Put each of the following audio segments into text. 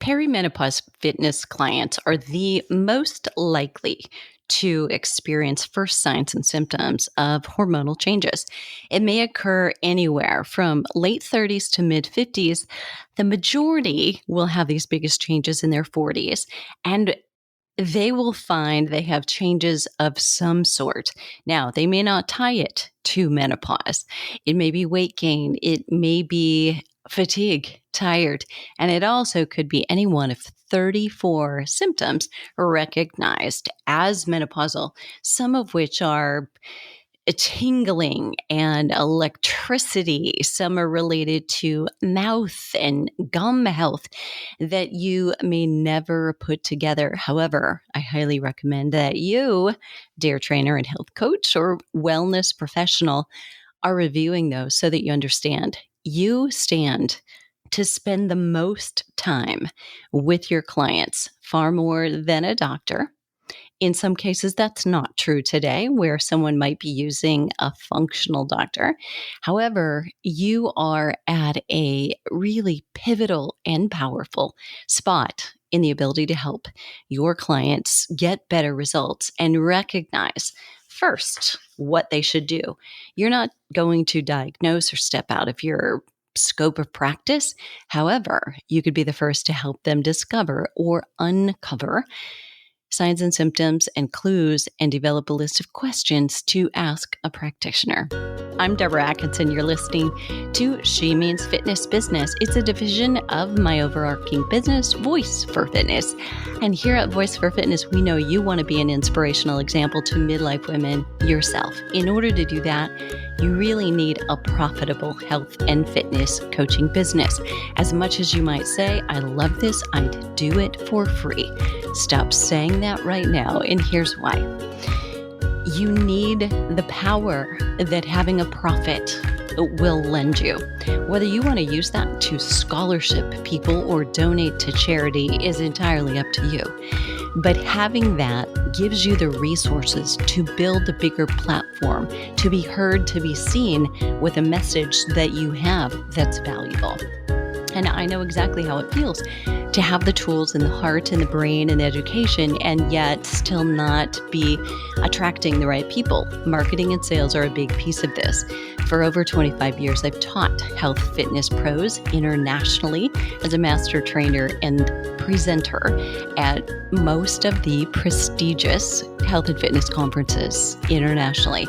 Perimenopause fitness clients are the most likely to experience first signs and symptoms of hormonal changes. It may occur anywhere from late 30s to mid 50s. The majority will have these biggest changes in their 40s, and they will find they have changes of some sort. Now, they may not tie it to menopause. It may be weight gain. It may be fatigue, tired, and it also could be any one of 34 symptoms recognized as menopausal, some of which are tingling and electricity. Some are related to mouth and gum health that you may never put together. However, I highly recommend that you, dear trainer and health coach or wellness professional, are reviewing those so that you understand. You stand to spend the most time with your clients, far more than a doctor. In some cases, that's not true today, where someone might be using a functional doctor. However, you are at a really pivotal and powerful spot in the ability to help your clients get better results and recognize first what they should do. You're not going to diagnose or step out of your scope of practice. However, you could be the first to help them discover or uncover signs and symptoms and clues, and develop a list of questions to ask a practitioner. I'm Deborah Atkinson. You're listening to She Means Fitness Business. It's a division of my overarching business, Voice for Fitness. And here at Voice for Fitness, we know you want to be an inspirational example to midlife women yourself. In order to do that, you really need a profitable health and fitness coaching business. As much as you might say, I love this, I'd do it for free. Stop saying that right now, and here's why. You need the power that having a profit will lend you. Whether you want to use that to scholarship people or donate to charity is entirely up to you. But having that gives you the resources to build a bigger platform, to be heard, to be seen with a message that you have that's valuable. And I know exactly how it feels to have the tools and the heart and the brain and the education and yet still not be attracting the right people. Marketing and sales are a big piece of this. For over 25 years, I've taught health fitness pros internationally as a master trainer and presenter at most of the prestigious health and fitness conferences internationally.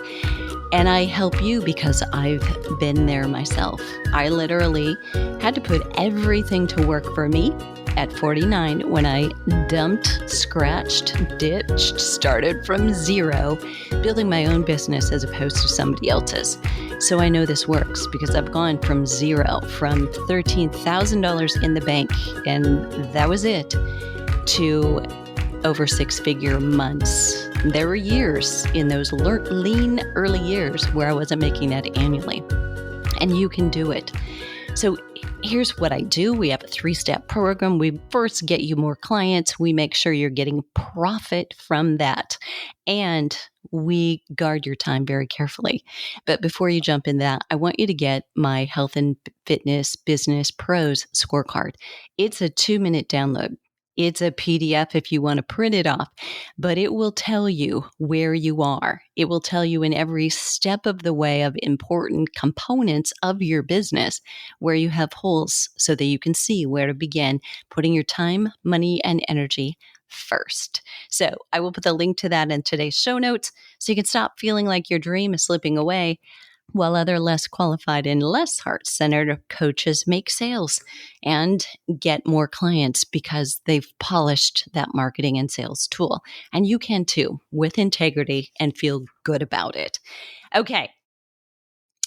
And I help you because I've been there myself. I literally had to put everything to work for me at 49 when I dumped, scratched, ditched, started from zero, building my own business as opposed to somebody else's. So I know this works because I've gone from zero, from $13,000 in the bank, and that was it, to over six-figure months. There were years in those lean early years where I wasn't making that annually. And you can do it. So here's what I do. We have a 3-step program. We first get you more clients. We make sure you're getting profit from that. And we guard your time very carefully. But before you jump in that, I want you to get my Health and Fitness Business Pros scorecard. It's a 2-minute download. It's a PDF if you want to print it off, but it will tell you where you are. It will tell you in every step of the way of important components of your business where you have holes so that you can see where to begin putting your time, money, and energy first. So I will put the link to that in today's show notes so you can stop feeling like your dream is slipping away while other less qualified and less heart-centered coaches make sales and get more clients because they've polished that marketing and sales tool. And you can too, with integrity and feel good about it. Okay.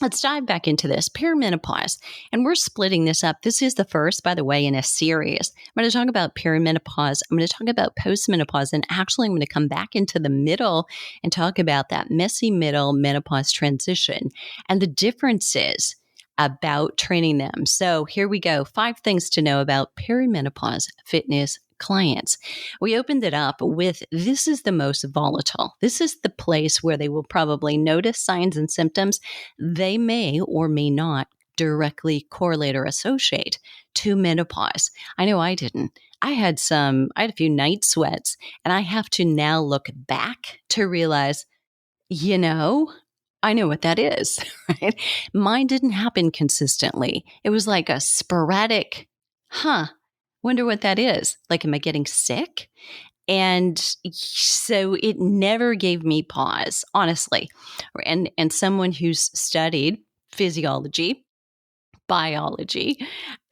Let's dive back into this, perimenopause. And we're splitting this up. This is the first, by the way, in a series. I'm going to talk about perimenopause. I'm going to talk about postmenopause. And actually, I'm going to come back into the middle and talk about that messy middle menopause transition and the differences about training them. So here we go. 5 things to know about perimenopause fitness clients. We opened it up with, this is the most volatile. This is the place where they will probably notice signs and symptoms they may or may not directly correlate or associate to menopause. I know I didn't. I had a few night sweats, and I have to now look back to realize, you know, I know what that is, right? Mine didn't happen consistently. It was like a sporadic, wonder what that is. Like, am I getting sick? And so it never gave me pause, honestly. And someone who's studied physiology, biology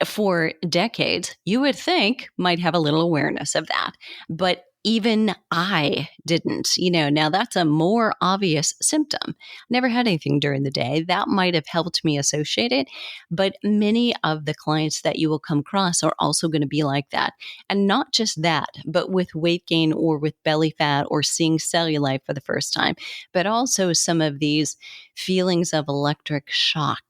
for decades, you would think might have a little awareness of that. But even I didn't, now that's a more obvious symptom. Never had anything during the day. That might have helped me associate it. But many of the clients that you will come across are also going to be like that. And not just that, but with weight gain or with belly fat or seeing cellulite for the first time, but also some of these feelings of electric shock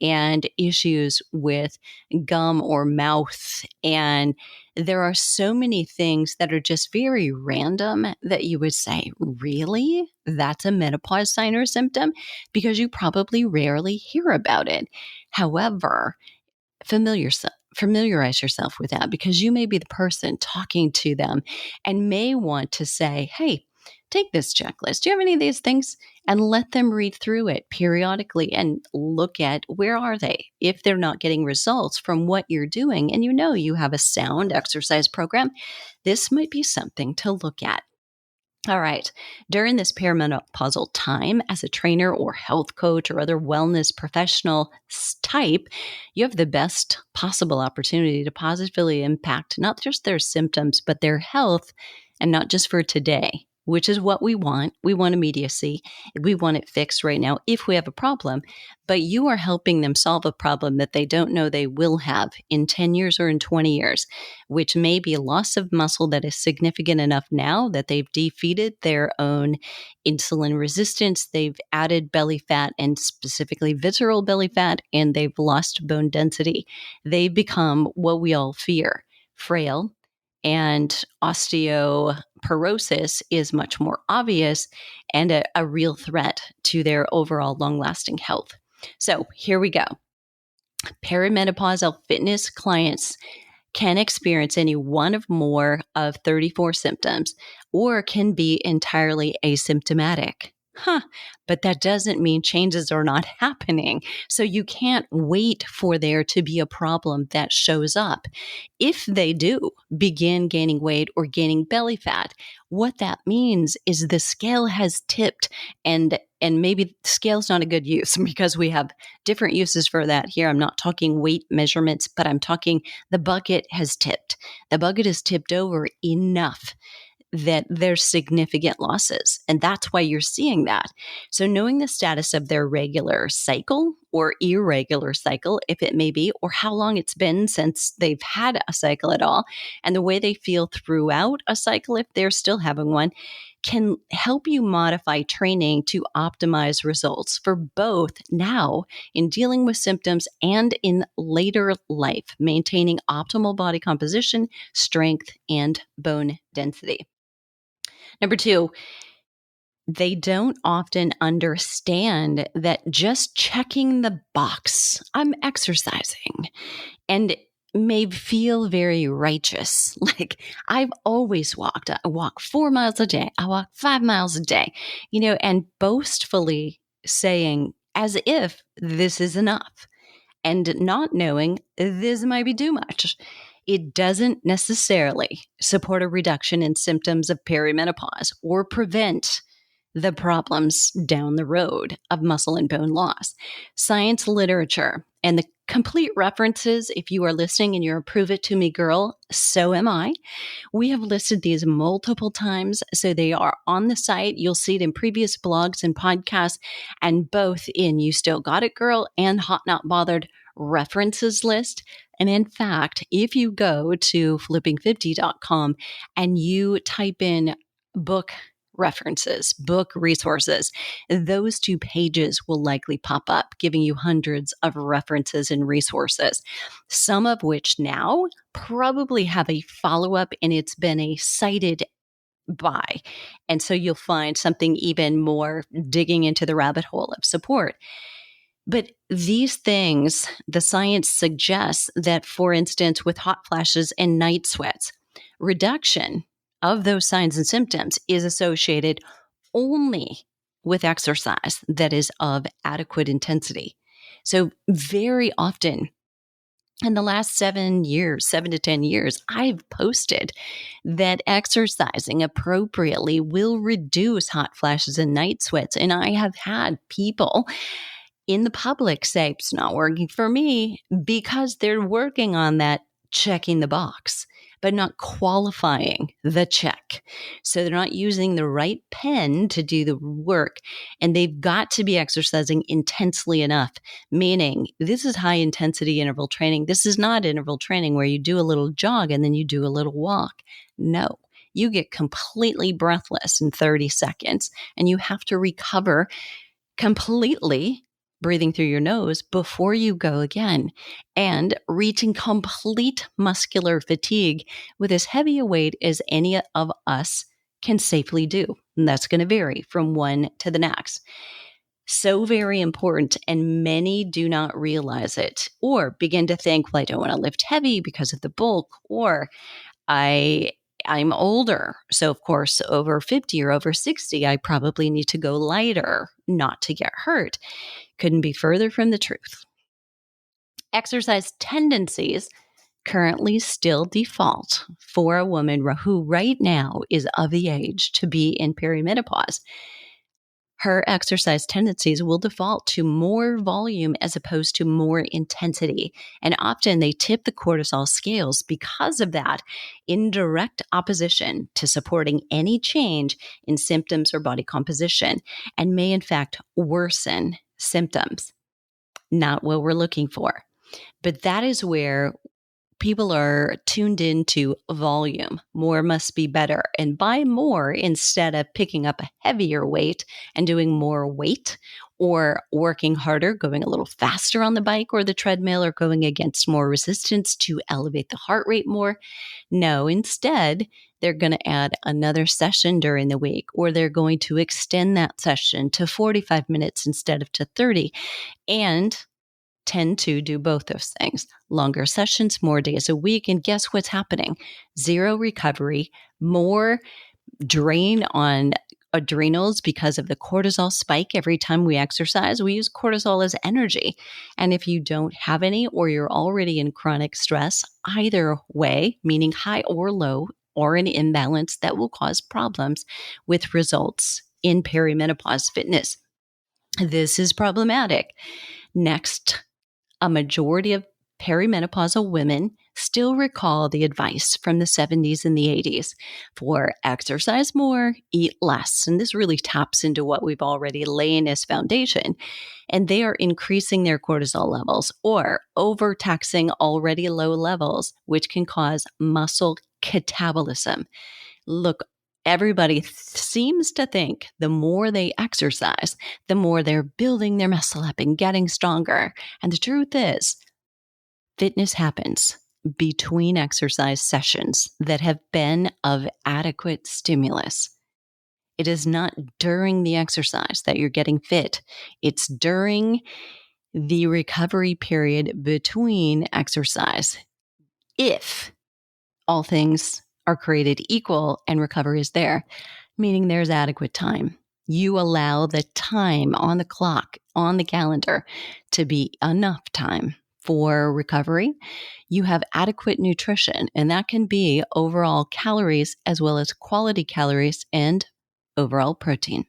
and issues with gum or mouth. And there are so many things that are just very random that you would say, really? That's a menopause sign or symptom? Because you probably rarely hear about it. However, familiarize yourself with that, because you may be the person talking to them and may want to say, hey, take this checklist. Do you have any of these things? And let them read through it periodically and look at, where are they? If they're not getting results from what you're doing, and you have a sound exercise program, this might be something to look at. All right. During this perimenopausal time, as a trainer or health coach or other wellness professional type, you have the best possible opportunity to positively impact not just their symptoms, but their health, and not just for today, which is what we want. We want immediacy. We want it fixed right now if we have a problem, but you are helping them solve a problem that they don't know they will have in 10 years or in 20 years, which may be a loss of muscle that is significant enough now that they've defeated their own insulin resistance. They've added belly fat, and specifically visceral belly fat, and they've lost bone density. They've become what we all fear: frail, and osteoporosis is much more obvious and a real threat to their overall long-lasting health. So here we go. Perimenopausal fitness clients can experience any one of more of 34 symptoms, or can be entirely asymptomatic. But that doesn't mean changes are not happening. So you can't wait for there to be a problem that shows up. If they do begin gaining weight or gaining belly fat, what that means is the scale has tipped, and maybe scale's not a good use because we have different uses for that here. I'm not talking weight measurements, but I'm talking the bucket has tipped. The bucket is tipped over enough that there's significant losses. And that's why you're seeing that. So knowing the status of their regular cycle or irregular cycle, if it may be, or how long it's been since they've had a cycle at all, and the way they feel throughout a cycle, if they're still having one, can help you modify training to optimize results for both now in dealing with symptoms and in later life, maintaining optimal body composition, strength, and bone density. Number two, they don't often understand that just checking the box, I'm exercising, and may feel very righteous. Like, I've always walked. I walk 4 miles a day. I walk 5 miles a day, and boastfully saying as if this is enough, and not knowing this might be too much. It doesn't necessarily support a reduction in symptoms of perimenopause or prevent the problems down the road of muscle and bone loss. Science literature and the complete references, if you are listening and you're a prove it to me girl, so am I. We have listed these multiple times, so they are on the site. You'll see it in previous blogs and podcasts, and both in You Still Got It Girl and Hot Not Bothered references list. And in fact, if you go to flipping50.com and you type in book references, book resources, those 2 pages will likely pop up, giving you hundreds of references and resources, some of which now probably have a follow-up and it's been a cited by. And so you'll find something even more digging into the rabbit hole of support. But these things, the science suggests that, for instance, with hot flashes and night sweats, reduction of those signs and symptoms is associated only with exercise that is of adequate intensity. So, very often in the last 7 years, 7 to 10 years, I've posted that exercising appropriately will reduce hot flashes and night sweats. And I have had people in the public say it's not working for me because they're working on that, checking the box, but not qualifying the check. So they're not using the right pen to do the work, and they've got to be exercising intensely enough, meaning this is high intensity interval training. This is not interval training where you do a little jog and then you do a little walk. No, you get completely breathless in 30 seconds and you have to recover completely, breathing through your nose before you go again, and reaching complete muscular fatigue with as heavy a weight as any of us can safely do. And that's going to vary from one to the next. So very important. And many do not realize it or begin to think, well, I don't want to lift heavy because of the bulk, or I'm older. So, of course, over 50 or over 60, I probably need to go lighter not to get hurt. Couldn't be further from the truth. Exercise tendencies currently still default for a woman who right now is of the age to be in perimenopause. Her exercise tendencies will default to more volume as opposed to more intensity. And often they tip the cortisol scales because of that, in direct opposition to supporting any change in symptoms or body composition, and may in fact worsen symptoms. Not what we're looking for. But that is where people are tuned into volume. More must be better. And by more, instead of picking up a heavier weight and doing more weight or working harder, going a little faster on the bike or the treadmill, or going against more resistance to elevate the heart rate more. No, instead, they're going to add another session during the week, or they're going to extend that session to 45 minutes instead of to 30. And tend to do both those things. Longer sessions, more days a week. And guess what's happening? Zero recovery, more drain on adrenals because of the cortisol spike every time we exercise. We use cortisol as energy. And if you don't have any, or you're already in chronic stress, either way, meaning high or low, or an imbalance, that will cause problems with results in perimenopause fitness. This is problematic. Next, a majority of perimenopausal women still recall the advice from the 70s and the 80s for exercise more, eat less. And this really taps into what we've already laid as foundation. And they are increasing their cortisol levels or overtaxing already low levels, which can cause muscle catabolism. Look, everybody seems to think the more they exercise, the more they're building their muscle up and getting stronger. And the truth is, fitness happens between exercise sessions that have been of adequate stimulus. It is not during the exercise that you're getting fit. It's during the recovery period between exercise. If all things are created equal and recovery is there, meaning there's adequate time. You allow the time on the clock, on the calendar, to be enough time for recovery. You have adequate nutrition, and that can be overall calories as well as quality calories and overall protein.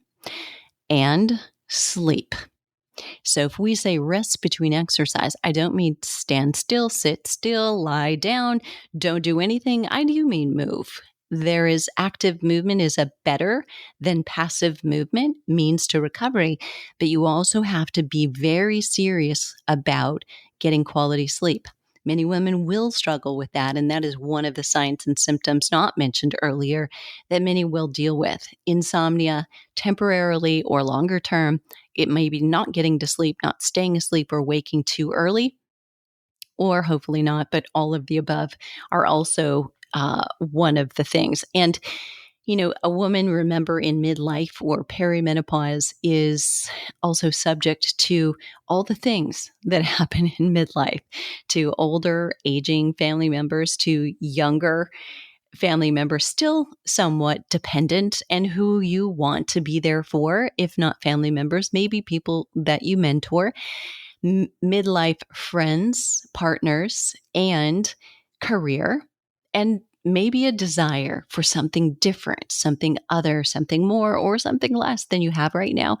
And sleep. So if we say rest between exercise, I don't mean stand still, sit still, lie down, don't do anything. I do mean move. There is active movement is a better than passive movement means to recovery, but you also have to be very serious about getting quality sleep. Many women will struggle with that, and that is one of the signs and symptoms not mentioned earlier that many will deal with. Insomnia, temporarily or longer term. It may be not getting to sleep, not staying asleep, or waking too early, or hopefully not, but all of the above are also one of the things. And A woman, remember, in midlife or perimenopause is also subject to all the things that happen in midlife, to older, aging family members, to younger family members, still somewhat dependent, and who you want to be there for, if not family members, maybe people that you mentor, midlife friends, partners, and career, and maybe a desire for something different, something other, something more, or something less than you have right now.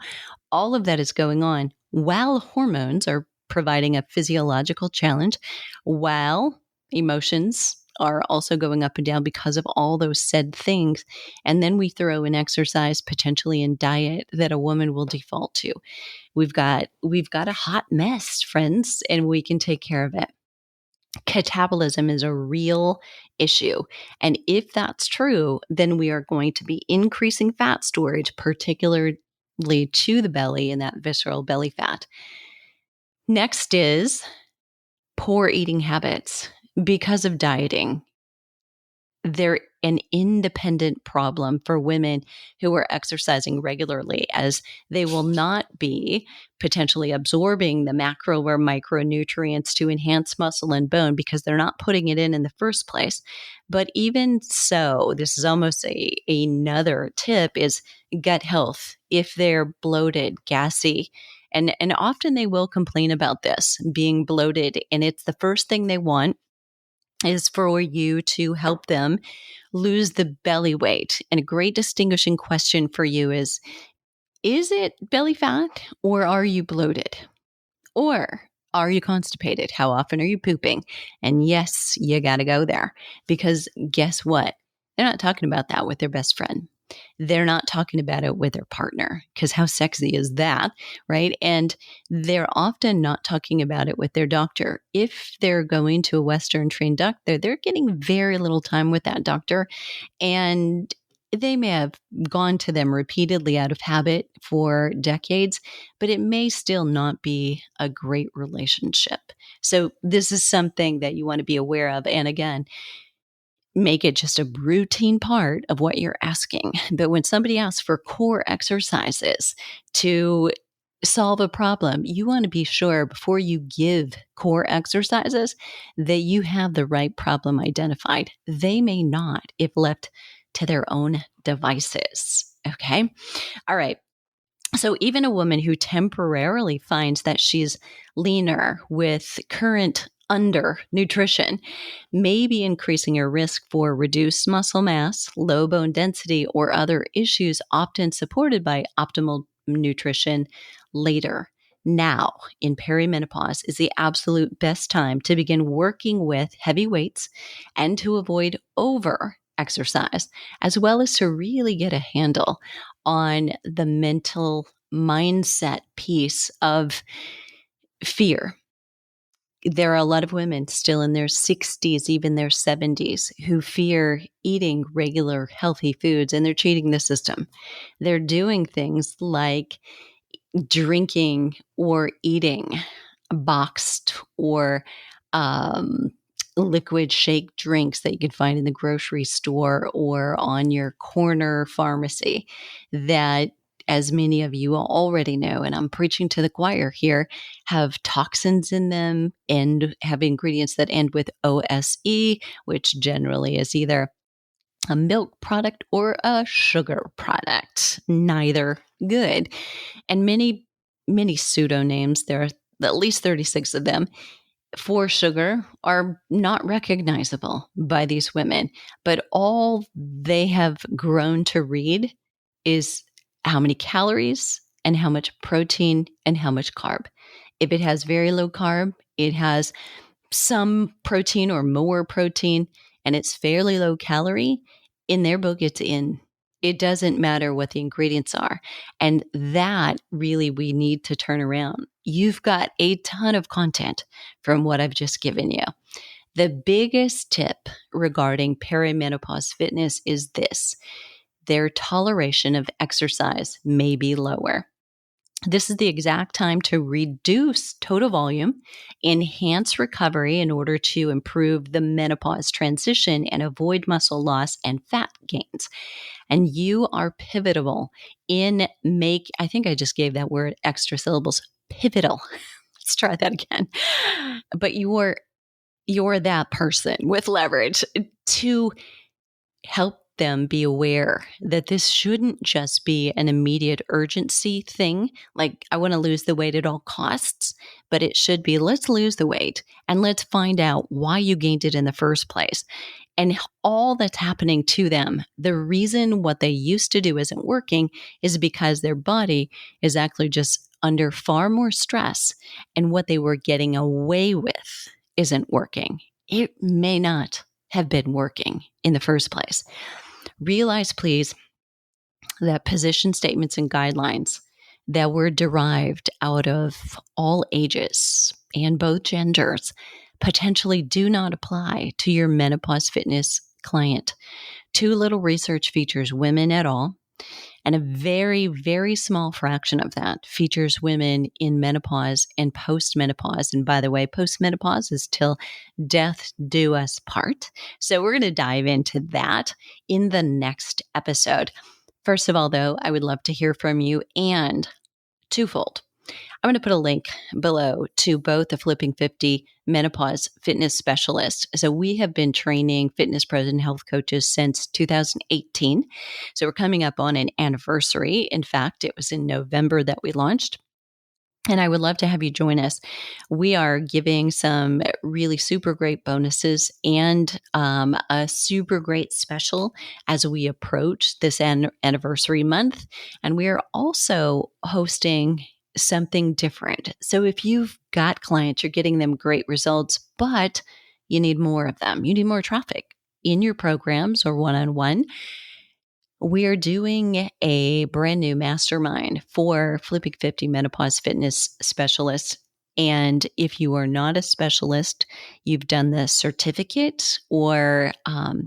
All of that is going on while hormones are providing a physiological challenge, while emotions are also going up and down because of all those said things. And then we throw in exercise, potentially in diet, that a woman will default to. We've got a hot mess, friends, and we can take care of it. Catabolism is a real issue. And if that's true, then we are going to be increasing fat storage, particularly to the belly and that visceral belly fat. Next is poor eating habits. Because of dieting, they're an independent problem for women who are exercising regularly, as they will not be potentially absorbing the macro or micronutrients to enhance muscle and bone because they're not putting it in the first place. But even so, this is almost another tip, is gut health. If they're bloated, gassy, and often they will complain about this, being bloated, and it's the first thing they want is for you to help them lose the belly weight. And a great distinguishing question for you is it belly fat, or are you bloated? Or are you constipated? How often are you pooping? And yes, you got to go there, because guess what? They're not talking about that with their best friend. They're not talking about it with their partner, because how sexy is that, right? And they're often not talking about it with their doctor. If they're going to a Western trained doctor, they're getting very little time with that doctor. And they may have gone to them repeatedly out of habit for decades, but it may still not be a great relationship. So, this is something that you want to be aware of. And again, make it just a routine part of what you're asking. But when somebody asks for core exercises to solve a problem, you want to be sure before you give core exercises that you have the right problem identified. They may not if left to their own devices. Okay. All right. So, even a woman who temporarily finds that she's leaner with current under nutrition may be increasing her risk for reduced muscle mass, low bone density, or other issues often supported by optimal nutrition later. Now, in perimenopause, is the absolute best time to begin working with heavy weights and to avoid over exercise, as well as to really get a handle on the mental mindset piece of fear. There are a lot of women still in their 60s, even their 70s, who fear eating regular healthy foods, and they're cheating the system. They're doing things like drinking or eating boxed or um, liquid shake drinks that you can find in the grocery store or on your corner pharmacy, that, as many of you already know, and I'm preaching to the choir here, have toxins in them and have ingredients that end with OSE, which generally is either a milk product or a sugar product. Neither good. And many pseudonames, there are at least 36 of them, for sugar are not recognizable by these women. But all they have grown to read is how many calories and how much protein and how much carb. If it has very low carb, it has some protein or more protein, and it's fairly low calorie, in their book, it's in. It doesn't matter what the ingredients are. And that really we need to turn around. You've got a ton of content from what I've just given you. The biggest tip regarding perimenopause fitness is this: their toleration of exercise may be lower. This is the exact time to reduce total volume, enhance recovery in order to improve the menopause transition and avoid muscle loss and fat gains. And you are pivotal I think I just gave that word extra syllables, pivotal. Let's try that again. But you're that person with leverage to help them be aware that this shouldn't just be an immediate urgency thing, like I want to lose the weight at all costs, but it should be let's lose the weight and let's find out why you gained it in the first place. And all that's happening to them, the reason what they used to do isn't working is because their body is actually just under far more stress, and what they were getting away with isn't working. It may not have been working in the first place. Realize, please, that position statements and guidelines that were derived out of all ages and both genders potentially do not apply to your menopause fitness client. Too little research features women at all, and a very, very small fraction of that features women in menopause and postmenopause. And by the way, postmenopause is till death do us part. So we're going to dive into that in the next episode. First of all, though, I would love to hear from you, and twofold. I'm going to put a link below to both the Flipping 50 menopause fitness specialist. So we have been training fitness pros and health coaches since 2018. So we're coming up on an anniversary. In fact, it was in November that we launched. And I would love to have you join us. We are giving some really super great bonuses and a super great special as we approach this anniversary month. And we are also hosting something different. So if you've got clients, you're getting them great results, but you need more of them. You need more traffic in your programs or one-on-one. We are doing a brand new mastermind for Flipping 50 menopause fitness specialists. And if you are not a specialist, you've done the certificate, or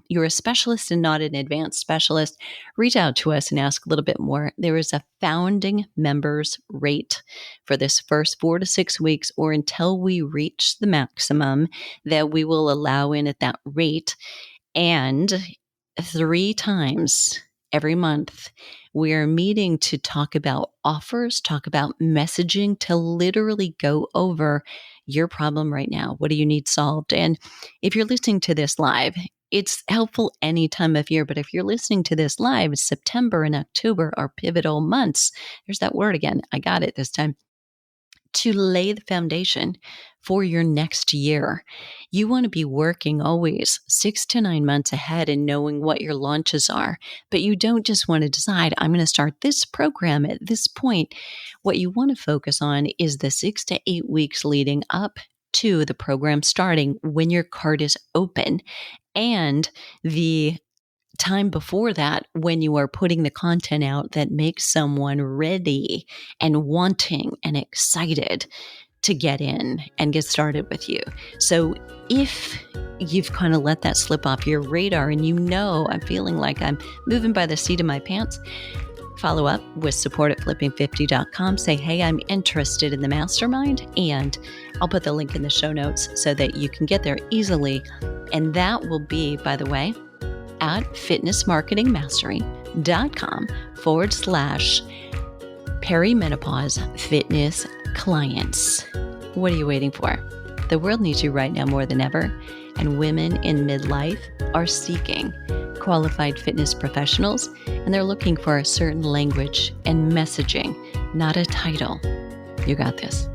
you're a specialist and not an advanced specialist, reach out to us and ask a little bit more. There is a founding members rate for this first 4 to 6 weeks, or until we reach the maximum that we will allow in at that rate. And 3 times every month, we are meeting to talk about offers, talk about messaging, to literally go over your problem right now. What do you need solved? And if you're listening to this live, it's helpful any time of year. But if you're listening to this live, September and October are pivotal months. There's that word again. I got it this time. To lay the foundation for your next year. You want to be working always 6 to 9 months ahead and knowing what your launches are, but you don't just want to decide, I'm going to start this program at this point. What you want to focus on is the 6 to 8 weeks leading up to the program starting, when your cart is open, and the time before that, when you are putting the content out that makes someone ready and wanting and excited to get in and get started with you. So if you've kind of let that slip off your radar and I'm feeling like I'm moving by the seat of my pants, follow up with support at flipping50.com. Say, hey, I'm interested in the mastermind, and I'll put the link in the show notes so that you can get there easily. And that will be, by the way, at fitnessmarketingmastery.com/perimenopause fitness clients. What are you waiting for? The world needs you right now more than ever, and women in midlife are seeking qualified fitness professionals, and they're looking for a certain language and messaging, not a title. You got this.